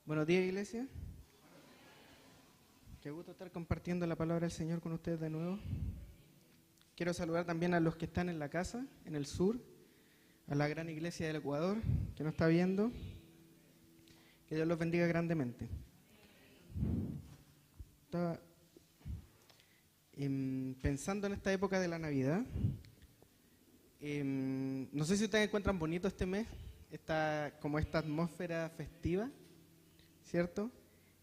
Buenos días, iglesia. Qué gusto estar compartiendo la palabra del Señor con ustedes de nuevo. Quiero saludar también a los que están en la casa, en el sur, a la gran iglesia del Ecuador, que nos está viendo. Que Dios los bendiga grandemente. Estaba pensando en esta época de la Navidad. No sé si ustedes encuentran bonito este mes, como esta atmósfera festiva, ¿cierto?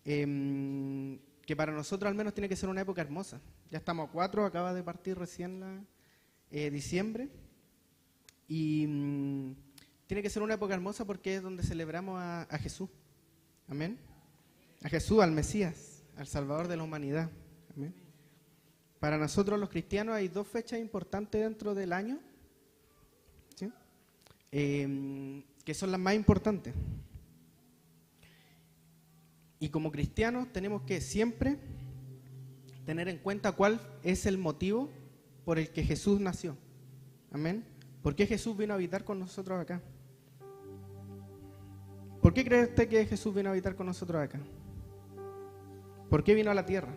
Que para nosotros al menos tiene que ser una época hermosa. Ya estamos a 4, acaba de partir recién diciembre, y tiene que ser una época hermosa porque es donde celebramos a Jesús, amén, a Jesús, al Mesías, al Salvador de la humanidad, amén. Para nosotros los cristianos hay 2 fechas importantes dentro del año, ¿sí? Que son las más importantes. Y como cristianos tenemos que siempre tener en cuenta cuál es el motivo por el que Jesús nació. Amén. ¿Por qué Jesús vino a habitar con nosotros acá? ¿Por qué cree usted que Jesús vino a habitar con nosotros acá? ¿Por qué vino a la tierra?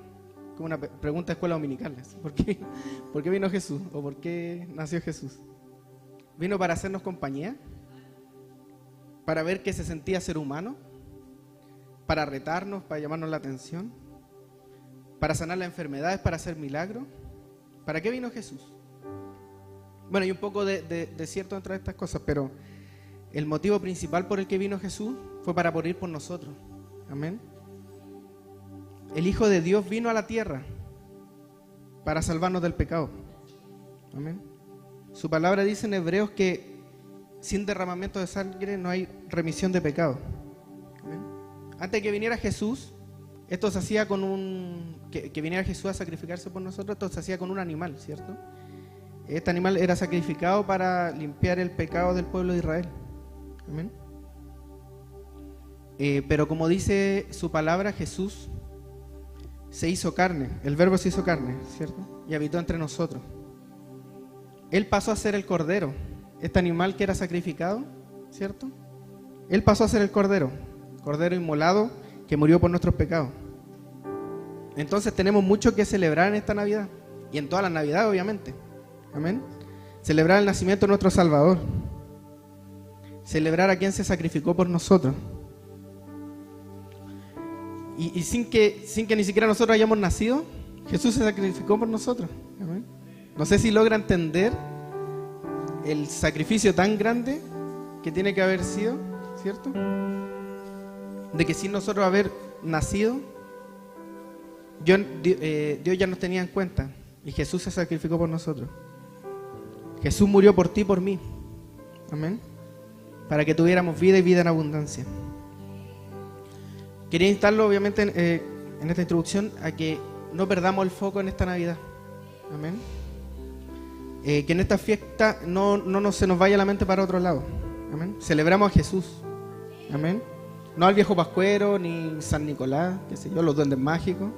Como una pregunta de escuela dominical. ¿Por qué vino Jesús? ¿O por qué nació Jesús? ¿Vino para hacernos compañía? ¿Para ver qué se sentía ser humano? ¿Para retarnos, para llamarnos la atención? ¿Para sanar las enfermedades, para hacer milagros? ¿Para qué vino Jesús? Bueno, hay un poco de cierto dentro de estas cosas, pero el motivo principal por el que vino Jesús fue para morir por nosotros. Amén. El Hijo de Dios vino a la tierra para salvarnos del pecado. Amén. Su palabra dice en Hebreos que sin derramamiento de sangre no hay remisión de pecado. Amén. Antes de que viniera Jesús, esto se hacía con que viniera Jesús a sacrificarse por nosotros, esto se hacía con un animal, ¿cierto? Este animal era sacrificado para limpiar el pecado del pueblo de Israel. Amén. Pero como dice su palabra, Jesús se hizo carne, el Verbo se hizo carne, ¿cierto? Y habitó entre nosotros. Él pasó a ser el cordero, este animal que era sacrificado, ¿cierto? Él pasó a ser el cordero inmolado que murió por nuestros pecados. Entonces tenemos mucho que celebrar en esta Navidad y en todas las Navidades, obviamente. Amén. Celebrar el nacimiento de nuestro Salvador, celebrar a quien se sacrificó por nosotros, y sin que ni siquiera nosotros hayamos nacido, Jesús se sacrificó por nosotros. Amén. No sé si logra entender el sacrificio tan grande que tiene que haber sido, ¿cierto? De que sin nosotros haber nacido, Dios ya nos tenía en cuenta y Jesús se sacrificó por nosotros. Jesús murió por ti y por mí. Amén. Para que tuviéramos vida y vida en abundancia. Quería instarlo obviamente en esta introducción a que no perdamos el foco en esta Navidad. Amén. Que en esta fiesta no se nos vaya la mente para otro lado. Amén. Celebramos a Jesús. Amén. No al viejo pascuero, ni San Nicolás, qué sé yo, los duendes mágicos.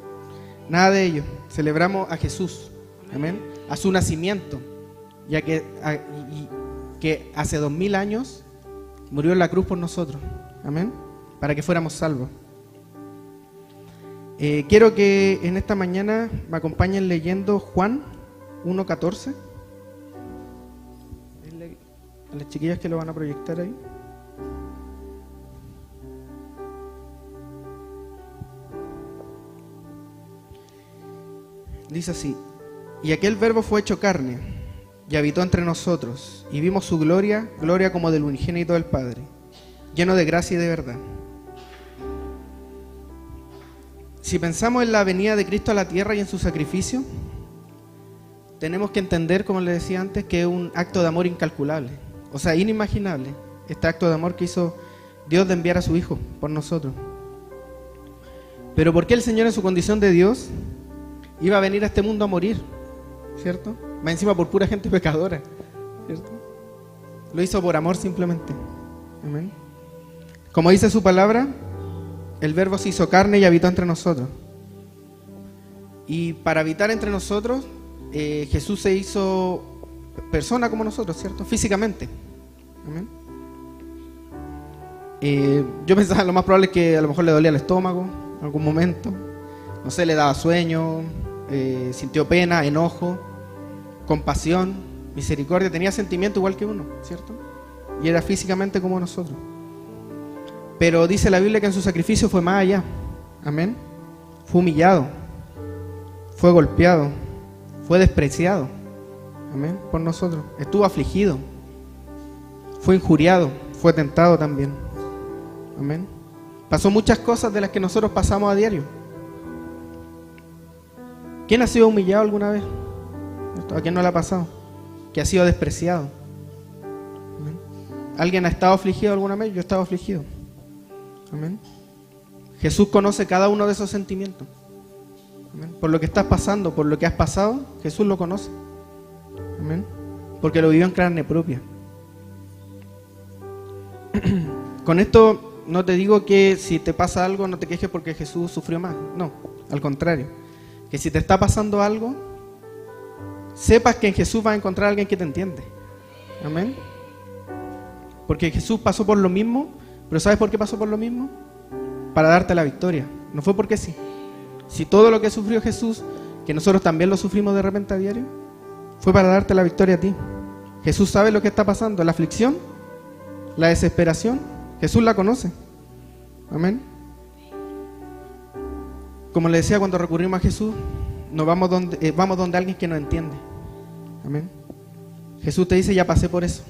Nada de ello. Celebramos a Jesús. Amén. A su nacimiento. Ya que hace 2000 años murió en la cruz por nosotros. Amén. Para que fuéramos salvos. Quiero que en esta mañana me acompañen leyendo Juan 1:14. A las chiquillas que lo van a proyectar ahí. Dice así: y aquel Verbo fue hecho carne y habitó entre nosotros, y vimos su gloria, gloria como del unigénito del Padre, lleno de gracia y de verdad. Si pensamos en la venida de Cristo a la tierra y en su sacrificio, tenemos que entender, como les decía antes, que es un acto de amor incalculable, o sea, inimaginable, este acto de amor que hizo Dios de enviar a su Hijo por nosotros. Pero ¿por qué el Señor en su condición de Dios iba a venir a este mundo a morir? ¿Cierto? Más encima por pura gente pecadora, ¿cierto? Lo hizo por amor simplemente. Amén. Como dice su palabra, el Verbo se hizo carne y habitó entre nosotros. Y para habitar entre nosotros, Jesús se hizo persona como nosotros, ¿cierto? Físicamente. Amén. Yo pensaba lo más probable es que a lo mejor le dolía el estómago en algún momento, no sé, le daba sueño, sintió pena, enojo, compasión, misericordia, tenía sentimiento igual que uno, ¿cierto? Y era físicamente como nosotros. Pero dice la Biblia que en su sacrificio fue más allá, amén. Fue humillado, fue golpeado, fue despreciado, amén, por nosotros. Estuvo afligido, fue injuriado, fue tentado también, amén. Pasó muchas cosas de las que nosotros pasamos a diario. ¿Quién ha sido humillado alguna vez? ¿A quién no le ha pasado? ¿Que ha sido despreciado? ¿Amén? ¿Alguien ha estado afligido alguna vez? Yo he estado afligido. Amén. Jesús conoce cada uno de esos sentimientos. Amén. Por lo que estás pasando, por lo que has pasado, Jesús lo conoce. Amén. Porque lo vivió en carne propia. Con esto no te digo que si te pasa algo no te quejes porque Jesús sufrió más. No, al contrario. Que si te está pasando algo, sepas que en Jesús vas a encontrar a alguien que te entiende. Amén. Porque Jesús pasó por lo mismo. Pero ¿sabes por qué pasó por lo mismo? Para darte la victoria. No fue porque sí. Si todo lo que sufrió Jesús, que nosotros también lo sufrimos de repente a diario, fue para darte la victoria a ti. Jesús sabe lo que está pasando, la aflicción, la desesperación, Jesús la conoce. Amén. Como le decía, cuando recurrimos a Jesús, vamos donde alguien que nos entiende. Amén. Jesús te dice, ya pasé por eso.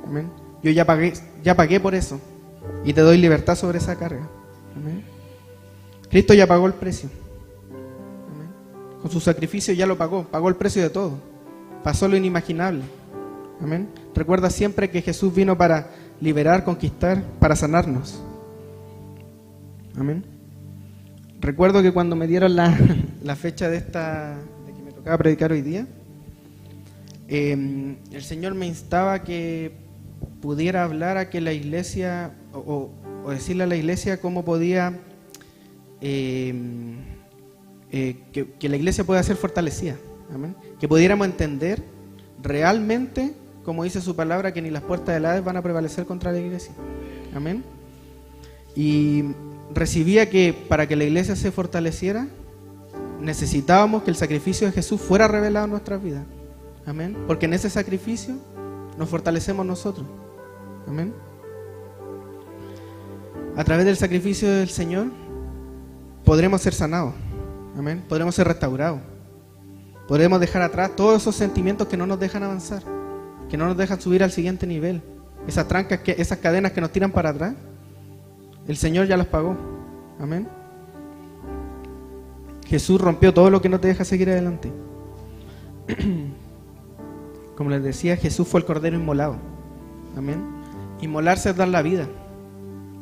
Amén. Yo ya pagué por eso. Y te doy libertad sobre esa carga. Amén. Cristo ya pagó el precio. Amén. Con su sacrificio ya lo pagó el precio de todo. Pasó lo inimaginable. Amén. Recuerda siempre que Jesús vino para liberar, conquistar, para sanarnos. Amén. Recuerdo que cuando me dieron la fecha de que me tocaba predicar hoy día, el Señor me instaba que pudiera hablar a que la iglesia, o decirle a la iglesia cómo podía, que la iglesia pueda ser fortalecida. Amén. Que pudiéramos entender realmente, como dice su palabra, que ni las puertas del Hades van a prevalecer contra la iglesia. Amén. Y recibía que para que la iglesia se fortaleciera, necesitábamos que el sacrificio de Jesús fuera revelado en nuestras vidas. Amén. Porque en ese sacrificio nos fortalecemos nosotros. Amén. A través del sacrificio del Señor podremos ser sanados. Amén. Podremos ser restaurados. Podremos dejar atrás todos esos sentimientos que no nos dejan avanzar, que no nos dejan subir al siguiente nivel. Esas trancas, esas cadenas que nos tiran para atrás, el Señor ya las pagó. Amén. Jesús rompió todo lo que no te deja seguir adelante. Como les decía, Jesús fue el Cordero inmolado. Amén. Inmolarse es dar la vida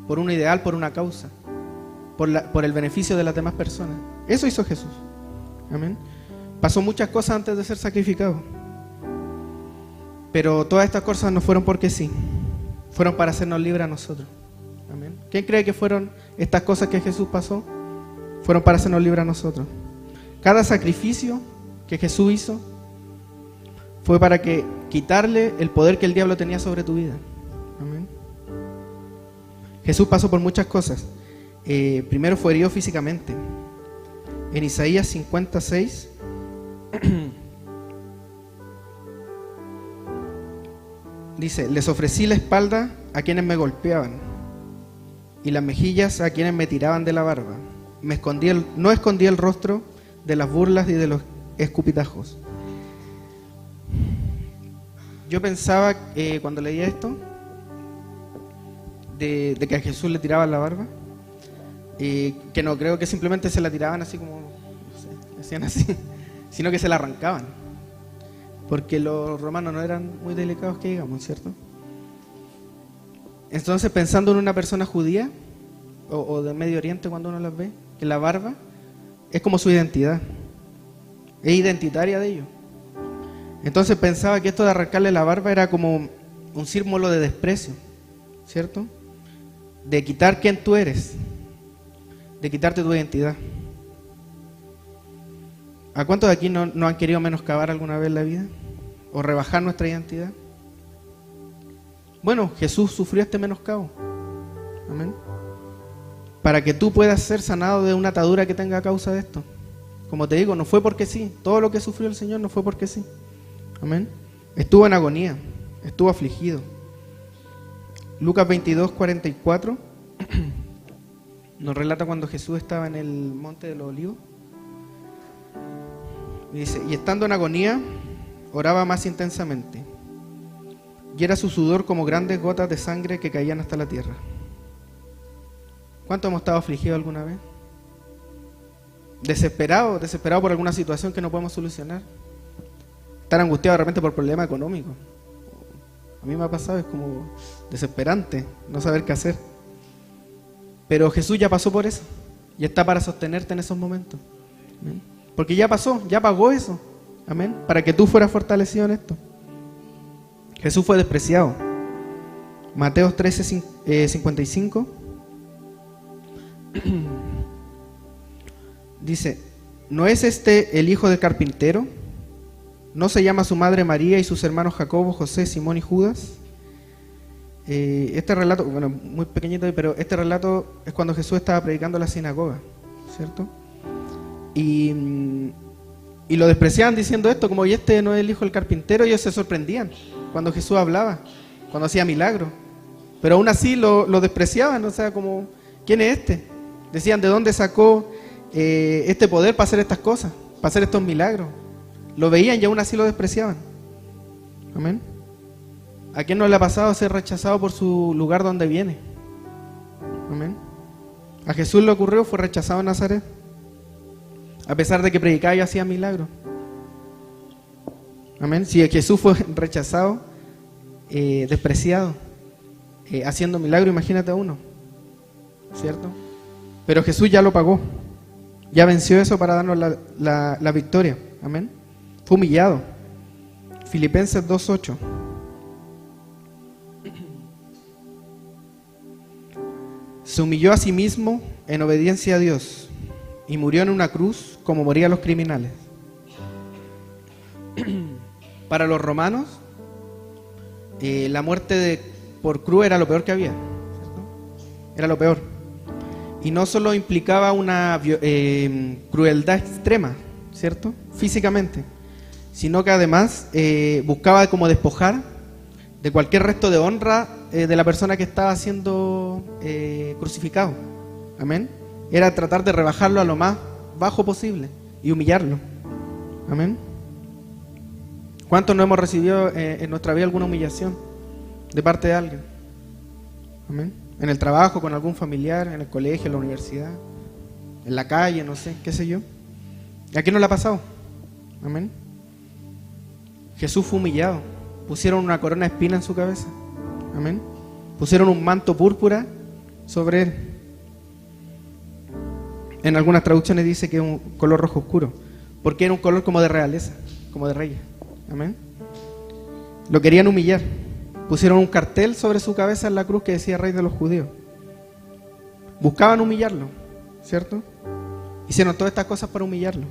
por un ideal, por una causa, por el beneficio de las demás personas. Eso hizo Jesús. Amén. Pasó muchas cosas antes de ser sacrificado, pero todas estas cosas no fueron porque sí, fueron para hacernos libres a nosotros. Amén. ¿Quién cree que fueron estas cosas que Jesús pasó? Fueron para hacernos libres a nosotros. Cada sacrificio que Jesús hizo fue para quitarle el poder que el diablo tenía sobre tu vida. Amén. Jesús pasó por muchas cosas. Primero fue herido físicamente. En Isaías 56 dice: les ofrecí la espalda a quienes me golpeaban y las mejillas a quienes me tiraban de la barba. No escondí el rostro de las burlas y de los escupitajos. Yo pensaba cuando leía esto de que a Jesús le tiraban la barba, que no creo que simplemente se la tiraban así como, no sé, hacían así, sino que se la arrancaban, porque los romanos no eran muy delicados que digamos, ¿cierto? Entonces, pensando en una persona judía o de Medio Oriente, cuando uno las ve, que la barba es como su identidad, es identitaria de ellos. Entonces pensaba que esto de arrancarle la barba era como un símbolo de desprecio, ¿cierto? De quitar quién tú eres, de quitarte tu identidad. ¿A cuántos de aquí no han querido menoscabar alguna vez la vida? ¿O rebajar nuestra identidad? Bueno, Jesús sufrió este menoscabo. Amén. Para que tú puedas ser sanado de una atadura que tenga a causa de esto. Como te digo, no fue porque sí. Todo lo que sufrió el Señor no fue porque sí. Amén. Estuvo en agonía, estuvo afligido. Lucas 22:44 nos relata cuando Jesús estaba en el monte de los olivos. Y dice, y estando en agonía, oraba más intensamente. Y era su sudor como grandes gotas de sangre que caían hasta la tierra. ¿Cuántos hemos estado afligidos alguna vez? Desesperado por alguna situación que no podemos solucionar. Estar angustiado de repente por problemas económicos. A mí me ha pasado, es como desesperante no saber qué hacer. Pero Jesús ya pasó por eso y está para sostenerte en esos momentos. ¿Amén? Porque ya pasó, ya pagó eso. Amén. Para que tú fueras fortalecido en esto. Jesús fue despreciado. Mateo 13:55 dice, ¿no es este el hijo del carpintero? ¿No se llama su madre María y sus hermanos Jacobo, José, Simón y Judas? Este relato, bueno, muy pequeñito, pero este relato es cuando Jesús estaba predicando en la sinagoga, ¿cierto? Y lo despreciaban diciendo esto, como, ¿y este no es el hijo del carpintero? Y ellos se sorprendían cuando Jesús hablaba, cuando hacía milagros. Pero aún así lo despreciaban, o sea, como, ¿quién es este? Decían, ¿de dónde sacó este poder para hacer estas cosas, para hacer estos milagros? Lo veían y aún así lo despreciaban. Amén. ¿A quién no le ha pasado ser rechazado por su lugar donde viene? Amén. A Jesús le ocurrió, fue rechazado en Nazaret, a pesar de que predicaba y hacía milagros. Amén. Si Jesús fue rechazado, despreciado, haciendo milagros, imagínate a uno, ¿cierto? Pero Jesús ya lo pagó, ya venció eso para darnos la victoria. Amén. Fue humillado. Filipenses 2:8. Se humilló a sí mismo en obediencia a Dios y murió en una cruz como morían los criminales. Para los romanos, la muerte por cruz era lo peor que había, ¿cierto? Era lo peor. Y no solo implicaba una crueldad extrema, ¿cierto? Físicamente, sino que además buscaba como despojar de cualquier resto de honra de la persona que estaba siendo crucificado. Amén. Era tratar de rebajarlo a lo más bajo posible y humillarlo. Amén. ¿Cuántos no hemos recibido en nuestra vida alguna humillación de parte de alguien? Amén. En el trabajo, con algún familiar, en el colegio, en la universidad, en la calle, no sé, qué sé yo. ¿Y a quién no le ha pasado? Amén. Jesús fue humillado. Pusieron una corona de espina en su cabeza. Amén. Pusieron un manto púrpura sobre él. En algunas traducciones dice que es un color rojo oscuro, porque era un color como de realeza, como de reyes. Amén. Lo querían humillar. Pusieron un cartel sobre su cabeza en la cruz que decía Rey de los Judíos. Buscaban humillarlo, ¿cierto? Hicieron todas estas cosas para humillarlo.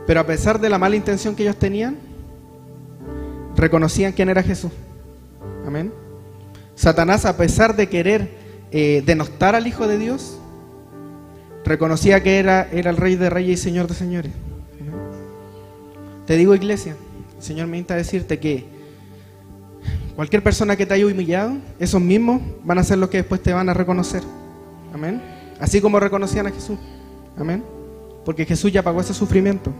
Pero a pesar de la mala intención que ellos tenían, reconocían quién era Jesús. Amén. Satanás, a pesar de querer denostar al Hijo de Dios, reconocía que era el Rey de Reyes y Señor de Señores. Amén. Te digo, iglesia, el Señor me invita a decirte que cualquier persona que te haya humillado, esos mismos van a ser los que después te van a reconocer. Amén. Así como reconocían a Jesús. Amén. Porque Jesús ya pagó ese sufrimiento.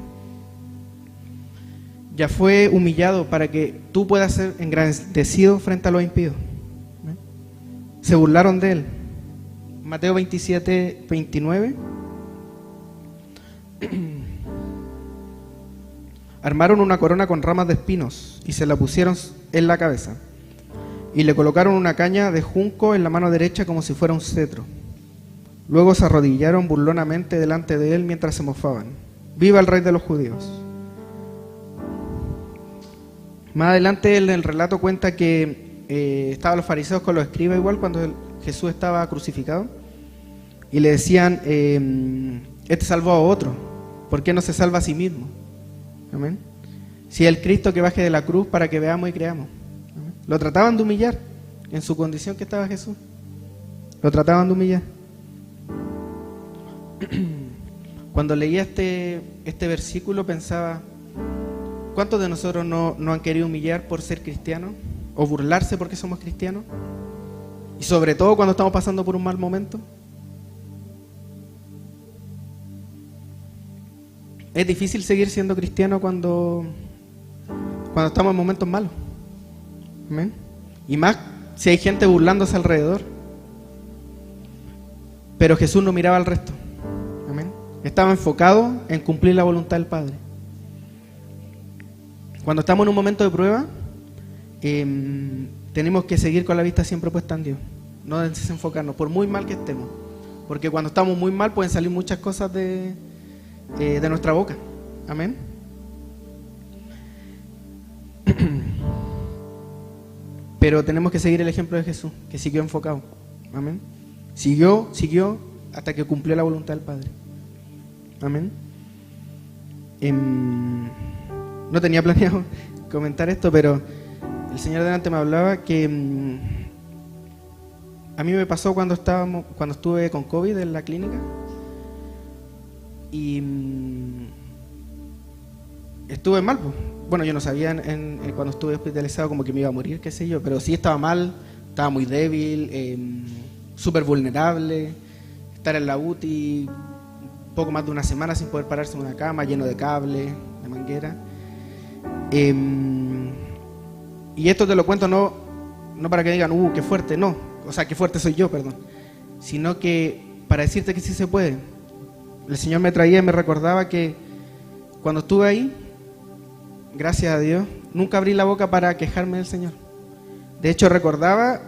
Ya fue humillado para que tú puedas ser engrandecido frente a los impíos. ¿Amén? Se burlaron de él. Mateo 27:29. Armaron una corona con ramas de espinos y se la pusieron en la cabeza. Y le colocaron una caña de junco en la mano derecha como si fuera un cetro. Luego se arrodillaron burlonamente delante de él mientras se mofaban. ¡Viva el Rey de los Judíos! Más adelante en el relato cuenta que estaban los fariseos con los escribas igual cuando Jesús estaba crucificado. Y le decían, este salvó a otro, ¿por qué no se salva a sí mismo? Amén. Si es el Cristo que baje de la cruz para que veamos y creamos. Amén. Lo trataban de humillar en su condición que estaba Jesús. Lo trataban de humillar. Cuando leía este versículo pensaba, ¿cuántos de nosotros no han querido humillar por ser cristianos? ¿O burlarse porque somos cristianos? Y sobre todo cuando estamos pasando por un mal momento. Es difícil seguir siendo cristiano cuando estamos en momentos malos. ¿Amén? Y más si hay gente burlándose alrededor. Pero Jesús no miraba al resto. ¿Amén? Estaba enfocado en cumplir la voluntad del Padre. Cuando estamos en un momento de prueba, tenemos que seguir con la vista siempre puesta en Dios. No desenfocarnos, por muy mal que estemos. Porque cuando estamos muy mal pueden salir muchas cosas de nuestra boca. Amén. Pero tenemos que seguir el ejemplo de Jesús, que siguió enfocado. Amén. Siguió hasta que cumplió la voluntad del Padre. Amén. No tenía planeado comentar esto, pero el Señor delante me hablaba que a mí me pasó cuando estuve con COVID en la clínica. Y estuve mal, pues. Bueno, yo no sabía cuando estuve hospitalizado como que me iba a morir, qué sé yo, pero sí estaba mal, estaba muy débil, súper vulnerable, estar en la UTI poco más de una semana sin poder pararse en una cama, lleno de cables, de manguera. Y esto te lo cuento no para que digan, qué fuerte, no, o sea, qué fuerte soy yo, perdón, sino que para decirte que sí se puede. El Señor me traía y me recordaba que cuando estuve ahí, gracias a Dios, nunca abrí la boca para quejarme del Señor. De hecho, recuerdo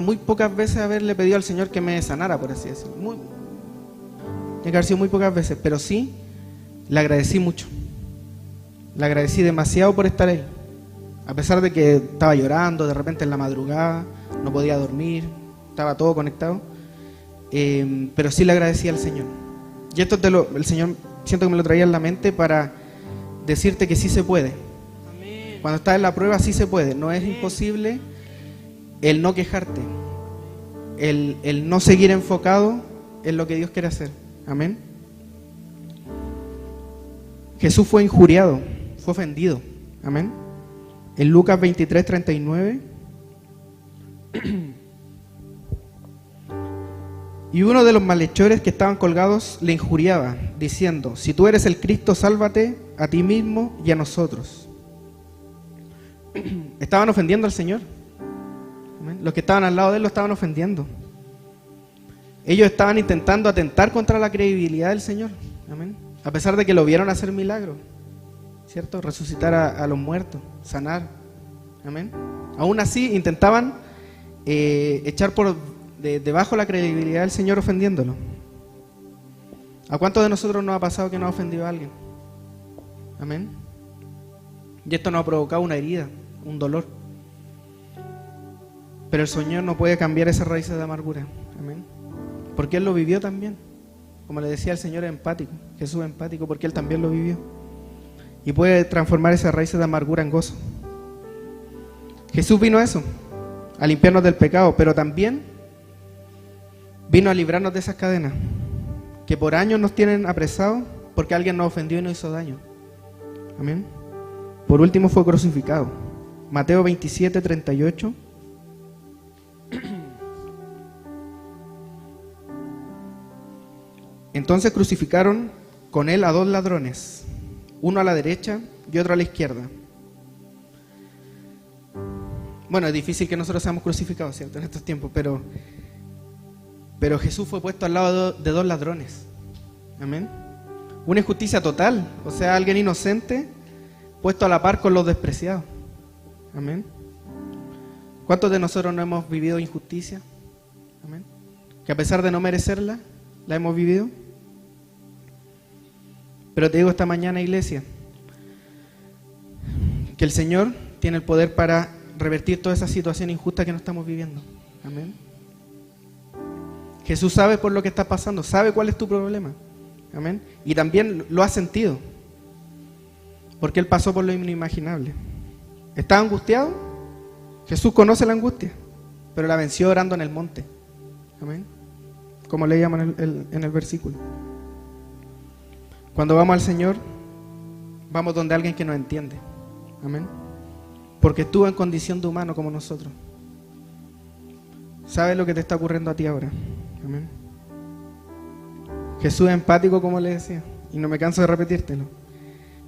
muy pocas veces haberle pedido al Señor que me sanara, por así decirlo. Tiene que haber sido muy pocas veces, pero sí, le agradecí mucho. Le agradecí demasiado por estar ahí. A pesar de que estaba llorando, de repente en la madrugada, no podía dormir, estaba todo conectado. Pero sí le agradecí al Señor. Y esto el Señor siento que me lo traía en la mente para decirte que sí se puede. Amén. Cuando estás en la prueba sí se puede. No es imposible el no quejarte, el no seguir enfocado en lo que Dios quiere hacer. Amén. Jesús fue injuriado, fue ofendido. Amén. En Lucas 23:39 y uno de los malhechores que estaban colgados le injuriaba, diciendo: si tú eres el Cristo, sálvate a ti mismo y a nosotros. Estaban ofendiendo al Señor. ¿Amén? Los que estaban al lado de él lo estaban ofendiendo. Ellos estaban intentando atentar contra la credibilidad del Señor. ¿Amén? A pesar de que lo vieron hacer milagros, ¿cierto? Resucitar a los muertos, sanar. ¿Amén? Aún así intentaban echar por debajo la credibilidad del Señor ofendiéndolo. ¿A cuántos de nosotros nos ha pasado que nos ha ofendido a alguien? Amén. Y esto nos ha provocado una herida, un dolor. Pero el Señor no puede cambiar esas raíces de amargura. Amén. Porque Él lo vivió también. Como le decía, el Señor es empático. Jesús es empático porque Él también lo vivió. Y puede transformar esas raíces de amargura en gozo. Jesús vino a eso, a limpiarnos del pecado, pero también vino a librarnos de esas cadenas que por años nos tienen apresados porque alguien nos ofendió y nos hizo daño. Amén. Por último fue crucificado. Mateo 27:38. Entonces crucificaron con él a dos ladrones, uno a la derecha y otro a la izquierda. Bueno, es difícil que nosotros seamos crucificados, ¿cierto? En estos tiempos, pero Jesús fue puesto al lado de dos ladrones. Amén. Una injusticia total, o sea, alguien inocente puesto a la par con los despreciados. Amén. ¿Cuántos de nosotros no hemos vivido injusticia? Amén. Que a pesar de no merecerla, la hemos vivido. Pero te digo esta mañana, iglesia, que el Señor tiene el poder para revertir toda esa situación injusta que no estamos viviendo. Amén. Jesús sabe por lo que está pasando, sabe cuál es tu problema. Amén. Y también lo ha sentido, porque Él pasó por lo inimaginable. ¿Estás angustiado? Jesús conoce la angustia, pero la venció orando en el monte. Amén. Como leíamos en el versículo. Cuando vamos al Señor, vamos donde alguien que nos entiende. Amén. Porque estuvo en condición de humano como nosotros. ¿Sabes lo que te está ocurriendo a ti ahora? Amén. Jesús es empático, como le decía, y no me canso de repetírtelo,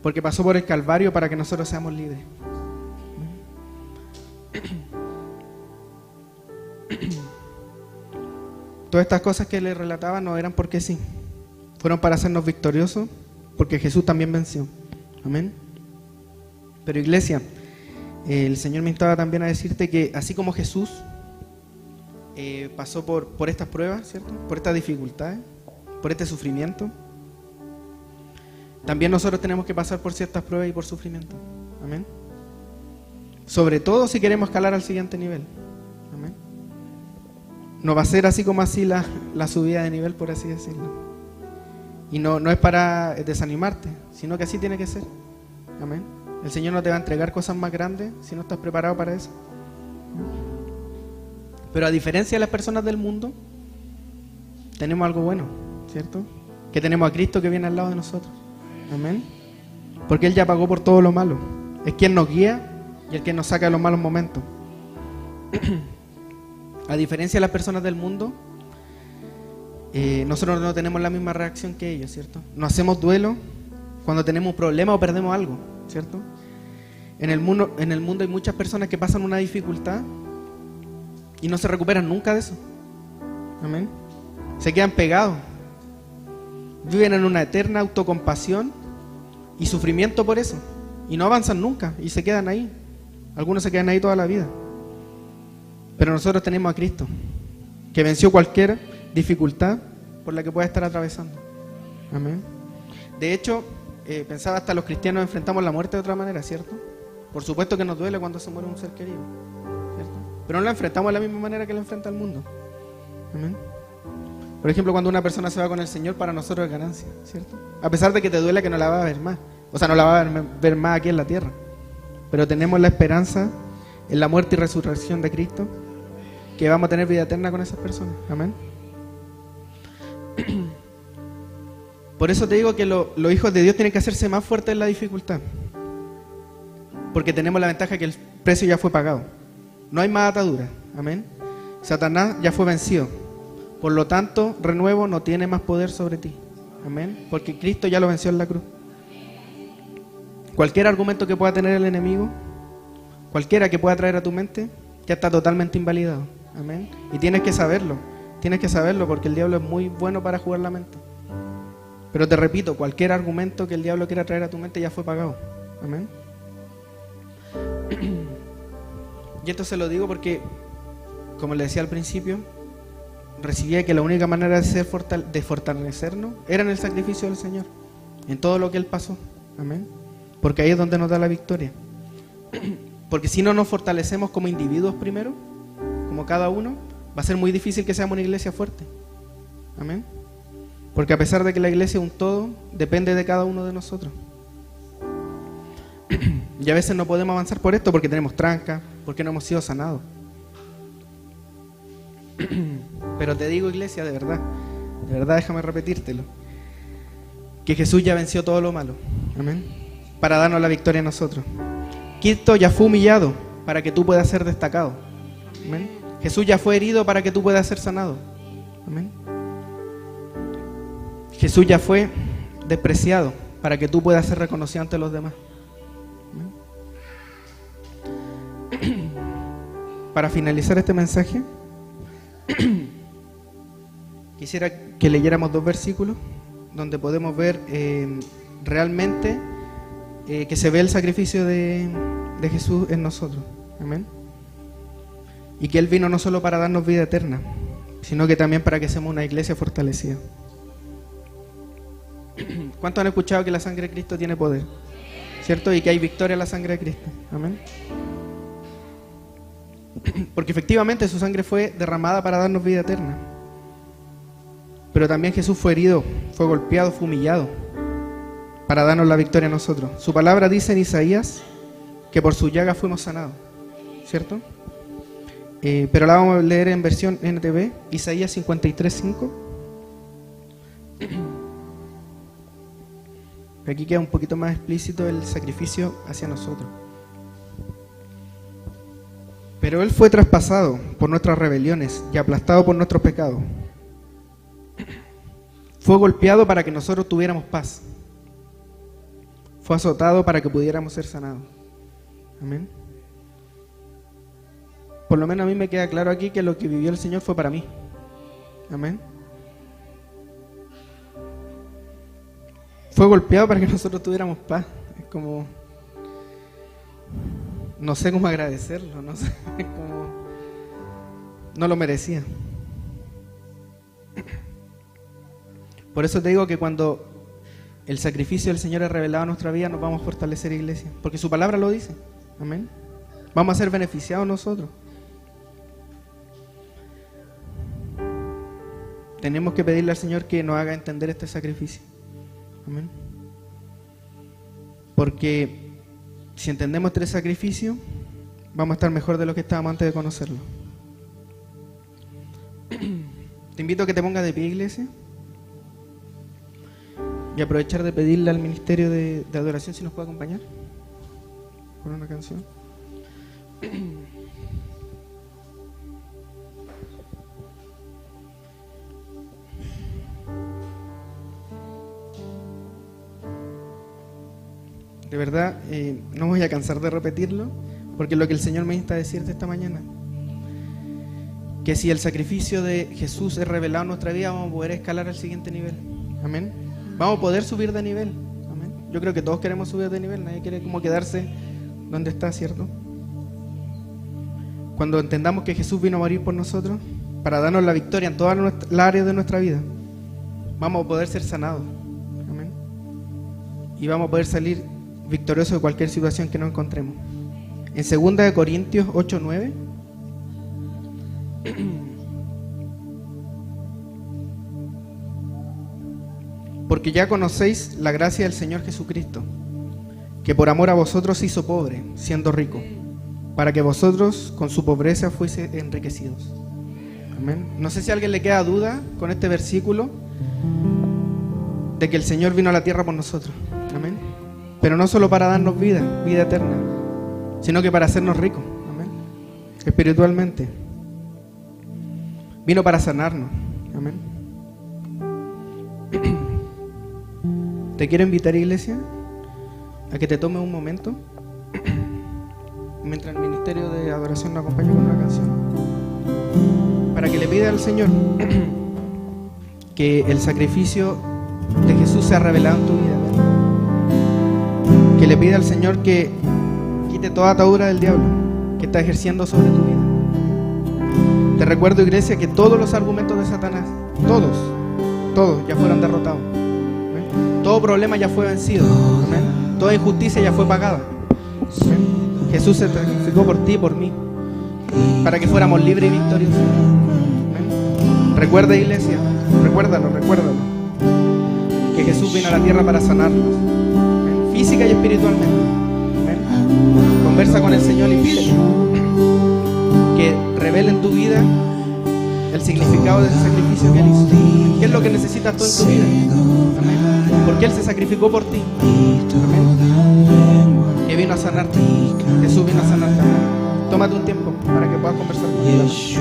porque pasó por el Calvario para que nosotros seamos libres. Todas estas cosas que le relataba no eran porque sí, fueron para hacernos victoriosos, porque Jesús también venció. Amén. Pero iglesia, el Señor me instaba también a decirte que así como Jesús pasó por estas pruebas, ¿cierto? Por estas dificultades, por este sufrimiento, también nosotros tenemos que pasar por ciertas pruebas y por sufrimiento. Amén. Sobre todo si queremos escalar al siguiente nivel. Amén. No va a ser así como así la subida de nivel, por así decirlo. Y no es para desanimarte, sino que así tiene que ser. Amén. El Señor no te va a entregar cosas más grandes si no estás preparado para eso. Pero a diferencia de las personas del mundo, tenemos algo bueno, ¿cierto? Que tenemos a Cristo que viene al lado de nosotros. Amén. Porque Él ya pagó por todo lo malo. Es quien nos guía y el que nos saca de los malos momentos. A diferencia de las personas del mundo, nosotros no tenemos la misma reacción que ellos, ¿cierto? No hacemos duelo cuando tenemos un problema o perdemos algo, ¿cierto? En el mundo hay muchas personas que pasan una dificultad y no se recuperan nunca de eso. Amén. Se quedan pegados. Viven en una eterna autocompasión y sufrimiento por eso. Y no avanzan nunca y se quedan ahí. Algunos se quedan ahí toda la vida. Pero nosotros tenemos a Cristo, que venció cualquier dificultad por la que pueda estar atravesando. Amén. De hecho, pensaba hasta los cristianos enfrentamos la muerte de otra manera, ¿cierto? Por supuesto que nos duele cuando se muere un ser querido, ¿cierto? Pero no la enfrentamos de la misma manera que la enfrenta el mundo. Amén. Por ejemplo, cuando una persona se va con el Señor, para nosotros es ganancia, ¿cierto? A pesar de que te duele que no la va a ver más. O sea, no la va a ver más aquí en la tierra. Pero tenemos la esperanza en la muerte y resurrección de Cristo, que vamos a tener vida eterna con esas personas. Amén. Por eso te digo que los hijos de Dios tienen que hacerse más fuertes en la dificultad. Porque tenemos la ventaja que el precio ya fue pagado. No hay más atadura. Amén. Satanás ya fue vencido. Por lo tanto, renuevo no tiene más poder sobre ti. Amén. Porque Cristo ya lo venció en la cruz. Cualquier argumento que pueda tener el enemigo, cualquiera que pueda traer a tu mente, ya está totalmente invalidado. Amén. Y tienes que saberlo. Tienes que saberlo porque el diablo es muy bueno para jugar la mente. Pero te repito, cualquier argumento que el diablo quiera traer a tu mente ya fue pagado. Amén. Y esto se lo digo porque, como le decía al principio, recibía que la única manera de fortalecernos era en el sacrificio del Señor, en todo lo que Él pasó. Amén. Porque ahí es donde nos da la victoria. Porque si no nos fortalecemos como individuos primero, como cada uno, va a ser muy difícil que seamos una iglesia fuerte. Amén. Porque a pesar de que la iglesia es un todo, depende de cada uno de nosotros. Y a veces no podemos avanzar por esto porque tenemos trancas, porque no hemos sido sanados. Pero te digo, iglesia, de verdad déjame repetírtelo, que Jesús ya venció todo lo malo. Amén. Para darnos la victoria a nosotros. Cristo ya fue humillado para que tú puedas ser destacado. Amén. Jesús ya fue herido para que tú puedas ser sanado. Amén. Jesús ya fue despreciado para que tú puedas ser reconocido ante los demás. Amén. Para finalizar este mensaje, quisiera que leyéramos 2 versículos donde podemos ver realmente que se ve el sacrificio de Jesús en nosotros. Amén. Y que Él vino no solo para darnos vida eterna, sino que también para que seamos una iglesia fortalecida. ¿Cuántos han escuchado que la sangre de Cristo tiene poder? ¿Cierto? Y que hay victoria en la sangre de Cristo. Amén. Porque efectivamente su sangre fue derramada para darnos vida eterna. Pero también Jesús fue herido, fue golpeado, fue humillado para darnos la victoria a nosotros. Su palabra dice en Isaías que por su llaga fuimos sanados, ¿cierto? pero la vamos a leer en versión NTV, Isaías 53:5. Aquí queda un poquito más explícito el sacrificio hacia nosotros. Pero Él fue traspasado por nuestras rebeliones y aplastado por nuestros pecados. Fue golpeado para que nosotros tuviéramos paz. Fue azotado para que pudiéramos ser sanados. Amén. Por lo menos a mí me queda claro aquí que lo que vivió el Señor fue para mí. Amén. Fue golpeado para que nosotros tuviéramos paz. Es como... no sé cómo agradecerlo, no sé cómo... no lo merecía. Por eso te digo que cuando el sacrificio del Señor es revelado en nuestra vida, nos vamos a fortalecer, iglesia, porque su palabra lo dice. Amén. Vamos a ser beneficiados nosotros. Tenemos que pedirle al Señor que nos haga entender este sacrificio. Amén. Porque si entendemos este sacrificio, vamos a estar mejor de lo que estábamos antes de conocerlo. Te invito a que te pongas de pie, iglesia, y aprovechar de pedirle al ministerio de adoración si nos puede acompañar con una canción. De verdad, no voy a cansar de repetirlo, porque es lo que el Señor me insta a decirte esta mañana. Que si el sacrificio de Jesús es revelado en nuestra vida, vamos a poder escalar al siguiente nivel. Amén. Vamos a poder subir de nivel. Amén. Yo creo que todos queremos subir de nivel, nadie quiere como quedarse donde está, ¿cierto? Cuando entendamos que Jesús vino a morir por nosotros, para darnos la victoria en todas las áreas de nuestra vida, vamos a poder ser sanados. Amén. Y vamos a poder salir victorioso de cualquier situación que nos encontremos. En 2 Corintios 8:9 porque ya conocéis la gracia del Señor Jesucristo, que por amor a vosotros se hizo pobre, siendo rico, para que vosotros con su pobreza fuese enriquecidos. Amén. No sé si a alguien le queda duda con este versículo de que el Señor vino a la tierra por nosotros. Amén. Pero no solo para darnos vida eterna, sino que para hacernos ricos. Amén. Espiritualmente. Vino para sanarnos. Amén. Te quiero invitar, iglesia, a que te tomes un momento mientras el ministerio de adoración nos acompaña con una canción, para que le pida al Señor que el sacrificio de Jesús sea revelado en tu vida. Que le pida al Señor que quite toda atadura del diablo que está ejerciendo sobre tu vida. Te recuerdo, iglesia, que todos los argumentos de Satanás, todos ya fueron derrotados. ¿Amén? Todo problema ya fue vencido. ¿Amén? Toda injusticia ya fue pagada. ¿Amén? Jesús se sacrificó por ti y por mí, para que fuéramos libres y victoriosos. ¿Amén? Recuerda, iglesia, recuérdalo, que Jesús vino a la tierra para sanarnos, física y espiritualmente. Amén. Conversa con el Señor y pídele que revele en tu vida el significado de ese sacrificio que Él hizo. ¿Qué es lo que necesitas tú en tu vida? Amén. Porque Él se sacrificó por ti. Amén. Que vino a sanarte. Jesús vino a sanarte. Tómate un tiempo para que puedas conversar con Dios.